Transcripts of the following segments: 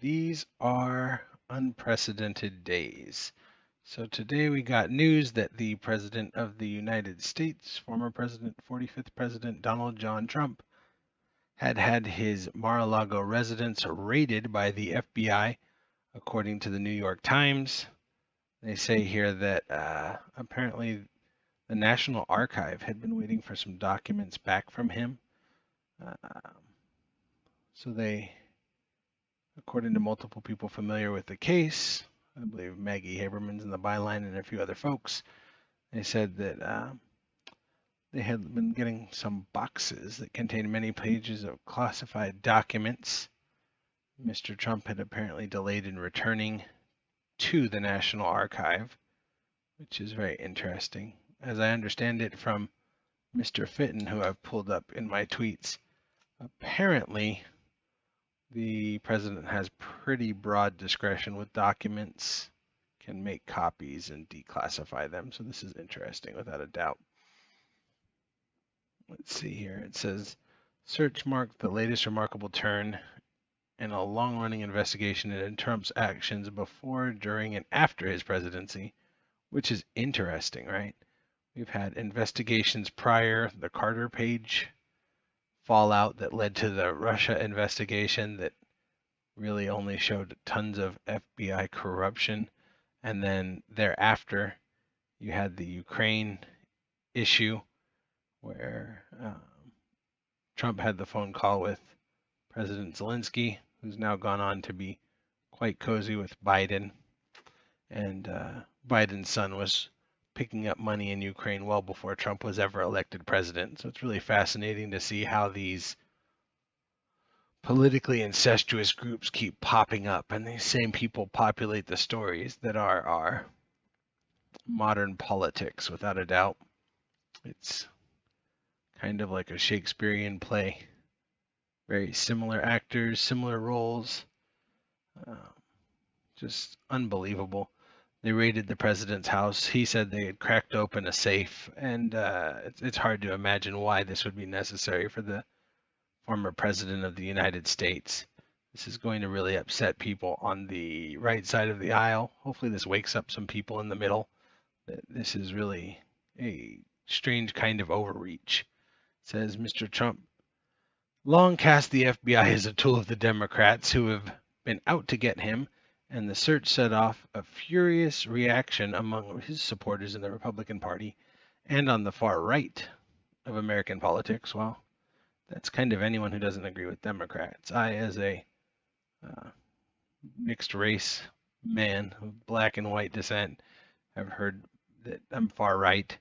These are unprecedented days. So today we got news that the President of the United States, former President, 45th President Donald John Trump, had his Mar-a-Lago residence raided by the FBI, according to the New York Times. They say here that apparently the National Archive had been waiting for some documents back from him. Uh, so they According to multiple people familiar with the case, I believe Maggie Haberman's in the byline and a few other folks, they said that they had been getting some boxes that contained many pages of classified documents. Mr. Trump had apparently delayed in returning to the National Archive, which is very interesting. As I understand it from Mr. Fitton, who I've pulled up in my tweets, apparently the president has pretty broad discretion with documents, can make copies and declassify them. So this is interesting without a doubt. Let's see here. It says, search marked the latest remarkable turn in a long-running investigation into Trump's actions before, during, and after his presidency, which is interesting, right? We've had investigations prior, the Carter page fallout that led to the Russia investigation that really only showed tons of FBI corruption. And then thereafter, you had the Ukraine issue where Trump had the phone call with President Zelensky, who's now gone on to be quite cozy with Biden. And Biden's son was picking up money in Ukraine well before Trump was ever elected president. So it's really fascinating to see how these politically incestuous groups keep popping up, and these same people populate the stories that are our modern politics, without a doubt. It's kind of like a Shakespearean play. Very similar actors, similar roles. Just unbelievable. They raided the president's house. He said they had cracked open a safe, and it's hard to imagine why this would be necessary for the former president of the United States. This is going to really upset people on the right side of the aisle. Hopefully this wakes up some people in the middle. This is really a strange kind of overreach. It says Mr. Trump long cast the FBI as a tool of the Democrats who have been out to get him, and the search set off a furious reaction among his supporters in the Republican Party and on the far right of American politics. Well, that's kind of anyone who doesn't agree with Democrats. I, as a mixed race man of black and white descent, have heard that I'm far right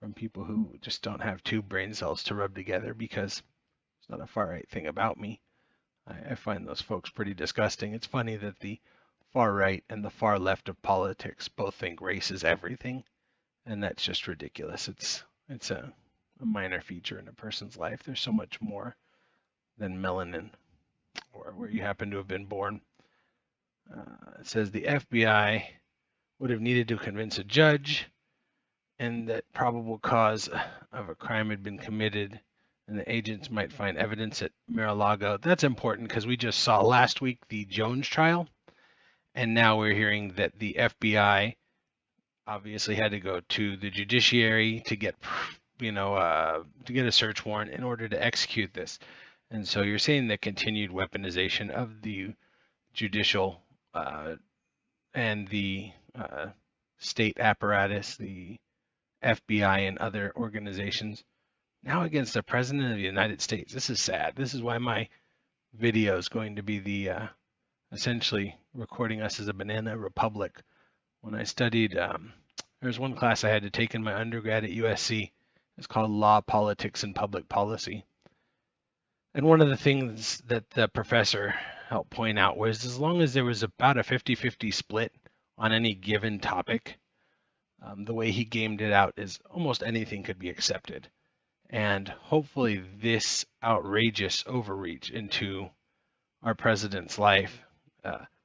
from people who just don't have two brain cells to rub together, because it's not a far right thing about me. I find those folks pretty disgusting. It's funny that the far right and the far left of politics both think race is everything, and that's just ridiculous. It's a minor feature in a person's life. There's so much more than melanin or where you happen to have been born. It says the FBI would have needed to convince a judge and that probable cause of a crime had been committed, and the agents might find evidence at Mar-a-Lago. That's important because we just saw last week the Jones trial, and now we're hearing that the FBI obviously had to go to the judiciary to get to get a search warrant in order to execute this. And so you're seeing the continued weaponization of the judicial and the state apparatus, the FBI and other organizations, now against the President of the United States. This is sad. This is why my video is going to be the essentially recording us as a banana republic. When I studied, there's one class I had to take in my undergrad at USC. It's called Law, Politics, and Public Policy. And one of the things that the professor helped point out was as long as there was about a 50-50 split on any given topic, the way he gamed it out is almost anything could be accepted. And hopefully this outrageous overreach into our president's life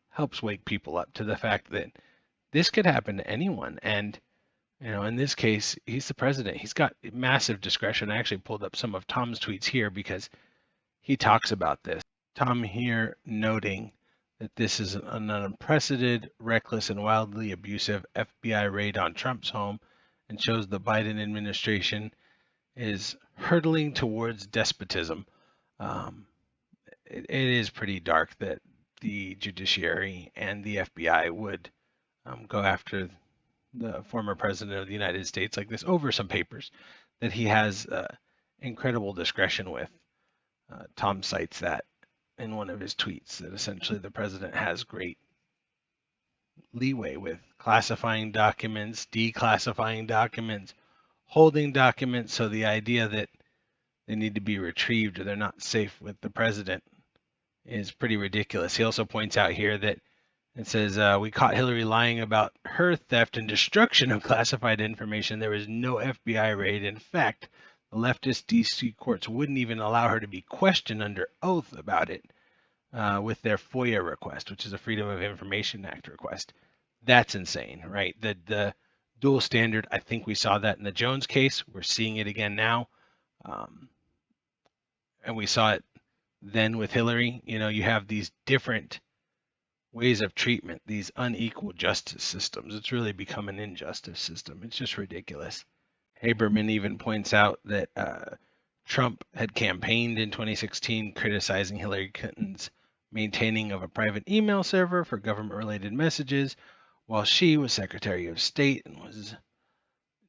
helps wake people up to the fact that this could happen to anyone. And in this case, he's the president. He's got massive discretion. I actually pulled up some of Tom's tweets here because he talks about this. Tom here noting that this is an unprecedented, reckless, and wildly abusive FBI raid on Trump's home and shows the Biden administration is hurtling towards despotism. Um, it is pretty dark that the judiciary and the FBI would go after the former president of the United States like this over some papers that he has incredible discretion with. Tom cites that in one of his tweets, that essentially the president has great leeway with classifying documents, declassifying documents, holding documents. So the idea that they need to be retrieved or they're not safe with the president is pretty ridiculous. He also points out here that it says, we caught Hillary lying about her theft and destruction of classified information. There was no FBI raid. In fact, the leftist DC courts wouldn't even allow her to be questioned under oath about it with their FOIA request, which is a Freedom of Information Act request. That's insane, right? The dual standard, I think we saw that in the Jones case. We're seeing it again now. And we saw it then with Hillary. You know, you have these different ways of treatment, these unequal justice systems. It's really become an injustice system. It's just ridiculous. Haberman even points out that Trump had campaigned in 2016 criticizing Hillary Clinton's maintaining of a private email server for government-related messages, while she was Secretary of State and was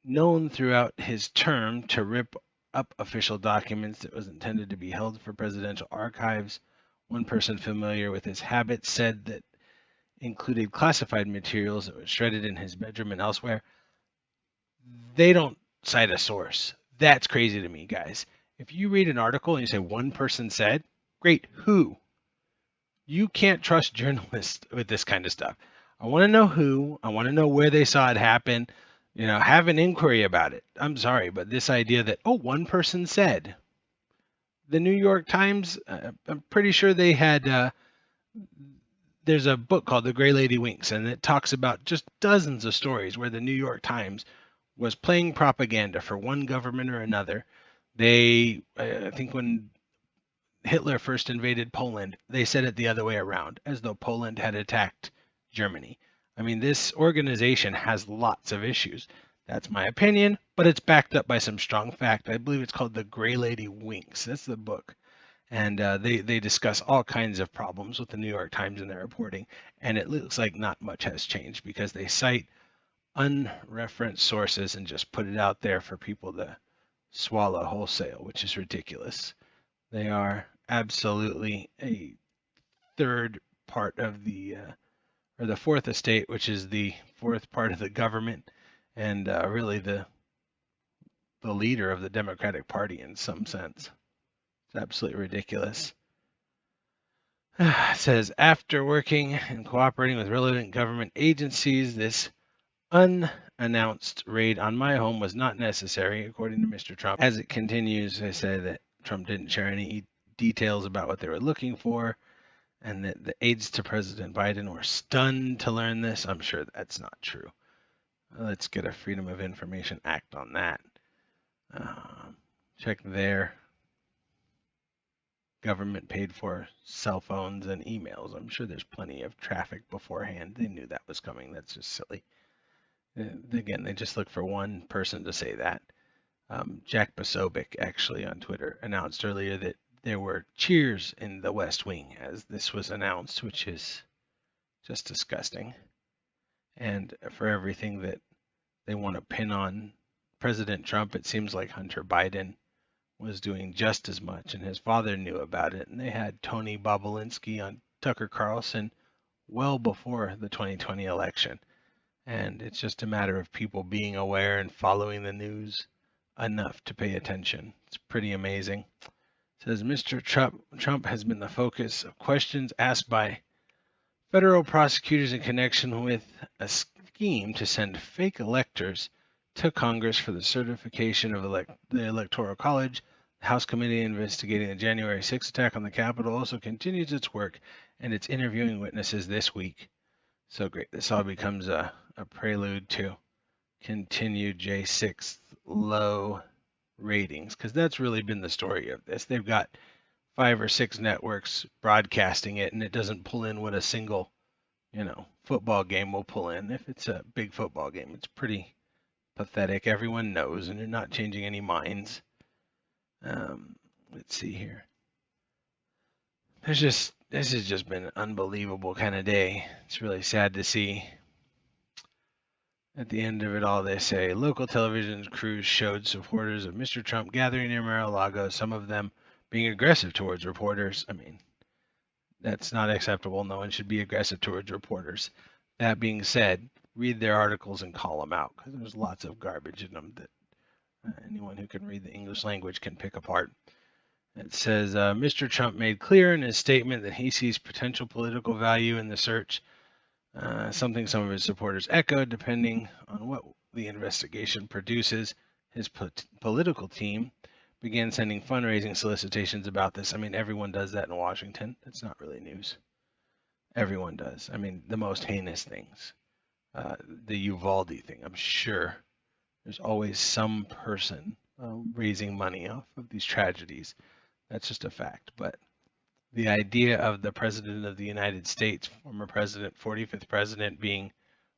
known throughout his term to rip up official documents that was intended to be held for presidential archives. One person familiar with his habits said that included classified materials that were shredded in his bedroom and elsewhere. They don't cite a source. That's crazy to me, guys. If you read an article and you say one person said, great, who? You can't trust journalists with this kind of stuff. I want to know who. I want to know where they saw it happen. You know, have an inquiry about it. I'm sorry, but this idea that, oh, one person said. The New York Times, I'm pretty sure they had, there's a book called The Gray Lady Winks, and it talks about just dozens of stories where the New York Times was playing propaganda for one government or another. They, I think when Hitler first invaded Poland, they said it the other way around, as though Poland had attacked Germany. I mean, this organization has lots of issues. That's my opinion, but it's backed up by some strong fact. I believe it's called The Gray Lady Winks. That's the book. And they discuss all kinds of problems with the New York Times in their reporting. And it looks like not much has changed because they cite unreferenced sources and just put it out there for people to swallow wholesale, which is ridiculous. They are absolutely a third part of the or the fourth estate, which is the fourth part of the government, and really the leader of the Democratic Party in some sense. It's absolutely ridiculous. It says, after working and cooperating with relevant government agencies, this unannounced raid on my home was not necessary, according to Mr. Trump. As it continues, they say that Trump didn't share any details about what they were looking for, and that the aides to President Biden were stunned to learn this. I'm sure that's not true. Let's get a Freedom of Information Act on that. Check their government paid for cell phones and emails. I'm sure there's plenty of traffic beforehand. They knew that was coming. That's just silly. Again, they just look for one person to say that. Jack Posobiec actually on Twitter announced earlier that there were cheers in the West Wing as this was announced, which is just disgusting. And for everything that they want to pin on President Trump, it seems like Hunter Biden was doing just as much, and his father knew about it. And they had Tony Bobulinski on Tucker Carlson well before the 2020 election. And it's just a matter of people being aware and following the news enough to pay attention. It's pretty amazing. It says Mr. Trump has been the focus of questions asked by federal prosecutors in connection with a scheme to send fake electors to Congress for the certification of the Electoral College. The House committee investigating the January 6th attack on the Capitol also continues its work, and it's interviewing witnesses this week. So great. This all becomes a prelude to continued J6 low ratings, because that's really been the story of this. They've got 5 or 6 networks broadcasting it, and it doesn't pull in what a single, football game will pull in. If it's a big football game, it's pretty pathetic. Everyone knows, and you're not changing any minds. Let's see here. This has just been an unbelievable kind of day. It's really sad to see. At the end of it all, they say local television crews showed supporters of Mr. Trump gathering near Mar-a-Lago, some of them being aggressive towards reporters. I mean, that's not acceptable. No one should be aggressive towards reporters. That being said, read their articles and call them out, because there's lots of garbage in them that anyone who can read the English language can pick apart. It says, Mr. Trump made clear in his statement that he sees potential political value in the search, something some of his supporters echoed. Depending on what the investigation produces, his political team began sending fundraising solicitations about this. I mean, everyone does that in Washington. It's not really news. Everyone does. I mean, the most heinous things. The Uvalde thing, I'm sure there's always some person raising money off of these tragedies. That's just a fact. But the idea of the President of the United States, former president, 45th president, being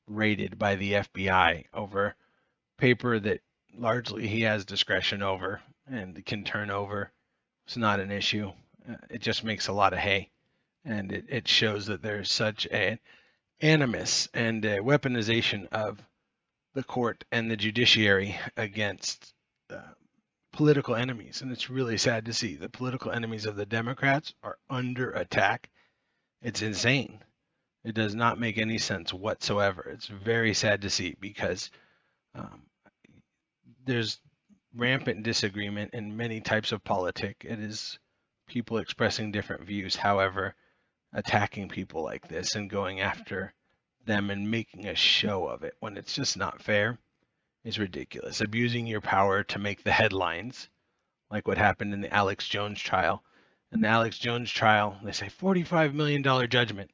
raided by the FBI over paper that largely he has discretion over and can turn over, it's not an issue. It just makes a lot of hay. And it shows that there's such an animus and a weaponization of the court and the judiciary against political enemies. And it's really sad to see. The political enemies of the Democrats are under attack. It's insane. It does not make any sense whatsoever. It's very sad to see, because there's rampant disagreement in many types of politics. It is people expressing different views. However, attacking people like this and going after them and making a show of it when it's just not fair is ridiculous. Abusing your power to make the headlines, like what happened in the Alex Jones trial. In the Alex Jones trial, they say $45 million judgment.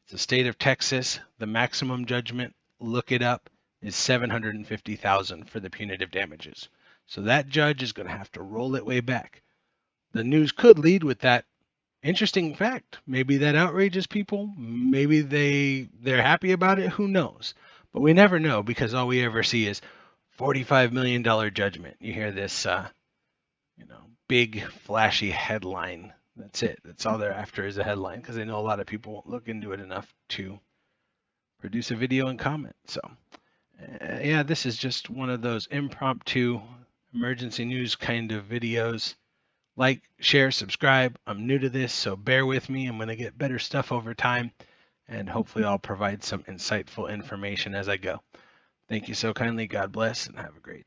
It's the state of Texas. The maximum judgment, look it up, is $750,000 for the punitive damages. So that judge is going to have to roll it way back. The news could lead with that interesting fact. Maybe that outrages people. Maybe they're happy about it. Who knows? But we never know, because all we ever see is $45 million judgment. You hear this, big flashy headline. That's it. That's all they're after, is a headline, because they know a lot of people won't look into it enough to produce a video and comment. So, yeah, this is just one of those impromptu emergency news kind of videos. Like, share, subscribe. I'm new to this, so bear with me. I'm going to get better stuff over time, and hopefully I'll provide some insightful information as I go. Thank you so kindly. God bless, and have a great day.